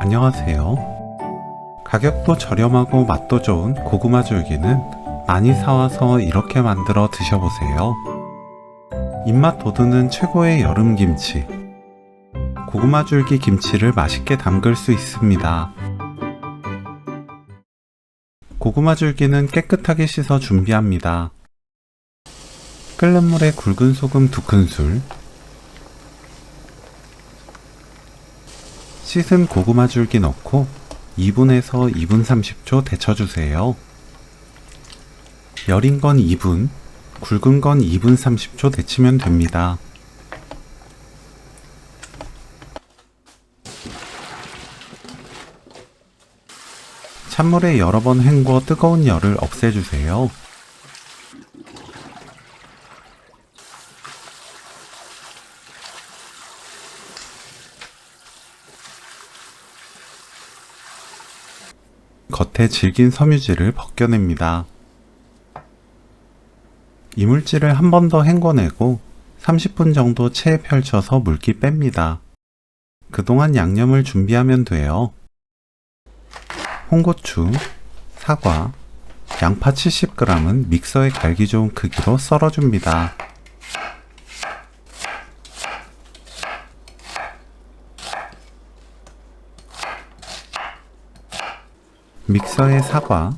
안녕하세요. 가격도 저렴하고 맛도 좋은 고구마 줄기는 많이 사와서 이렇게 만들어 드셔보세요. 입맛 돋우는 최고의 여름 김치. 고구마 줄기 김치를 맛있게 담글 수 있습니다. 고구마 줄기는 깨끗하게 씻어 준비합니다. 끓는 물에 굵은 소금 2큰술, 씻은 고구마 줄기 넣고 2분에서 2분 30초 데쳐주세요. 여린 건 2분, 굵은 건 2분 30초 데치면 됩니다. 찬물에 여러 번 헹궈 뜨거운 열을 없애주세요. 겉에 질긴 섬유질을 벗겨냅니다. 이물질을 한 번 더 헹궈내고 30분 정도 체에 펼쳐서 물기 뺍니다. 그동안 양념을 준비하면 돼요. 홍고추, 사과, 양파 70g은 믹서에 갈기 좋은 크기로 썰어줍니다. 믹서에 사과,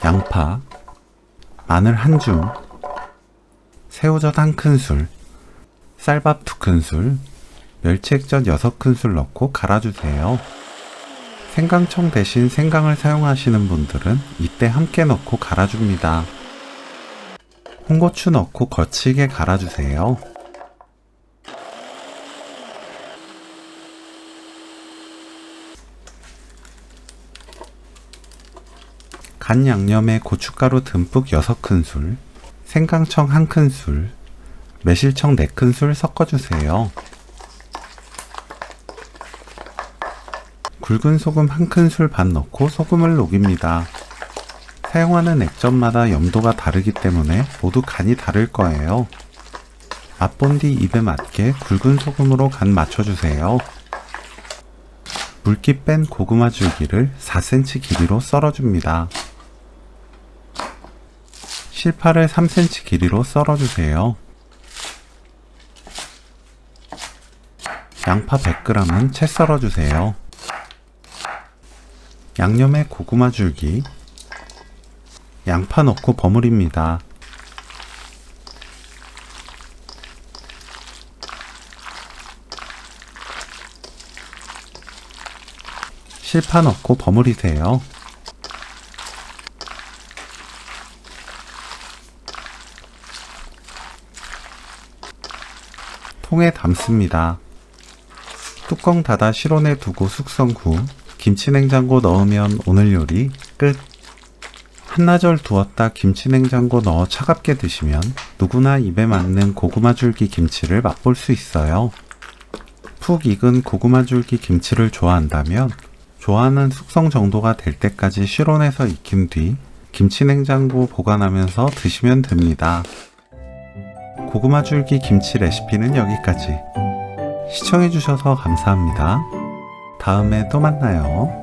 양파, 마늘 1줌, 새우젓 1큰술, 쌀밥 2큰술, 멸치액젓 6큰술 넣고 갈아주세요. 생강청 대신 생강을 사용하시는 분들은 이때 함께 넣고 갈아줍니다. 홍고추 넣고 거치게 갈아주세요. 간 양념에 고춧가루 듬뿍 6큰술, 생강청 1큰술, 매실청 4큰술 섞어주세요. 굵은 소금 1큰술 반 넣고 소금을 녹입니다. 사용하는 액젓마다 염도가 다르기 때문에 모두 간이 다를 거예요. 맛본 뒤 입에 맞게 굵은 소금으로 간 맞춰주세요. 물기 뺀 고구마 줄기를 4cm 길이로 썰어줍니다. 실파를 3cm 길이로 썰어주세요. 양파 100g은 채 썰어주세요. 양념에 고구마 줄기, 양파 넣고 버무립니다. 실파 넣고 버무리세요. 통에 담습니다. 뚜껑 닫아 실온에 두고 숙성 후 김치냉장고 넣으면 오늘 요리 끝! 한나절 두었다 김치냉장고 넣어 차갑게 드시면 누구나 입에 맞는 고구마 줄기 김치를 맛볼 수 있어요. 푹 익은 고구마 줄기 김치를 좋아한다면 좋아하는 숙성 정도가 될 때까지 실온에서 익힌 뒤 김치냉장고 보관하면서 드시면 됩니다. 고구마 줄기 김치 레시피는 여기까지. 시청해주셔서 감사합니다. 다음에 또 만나요.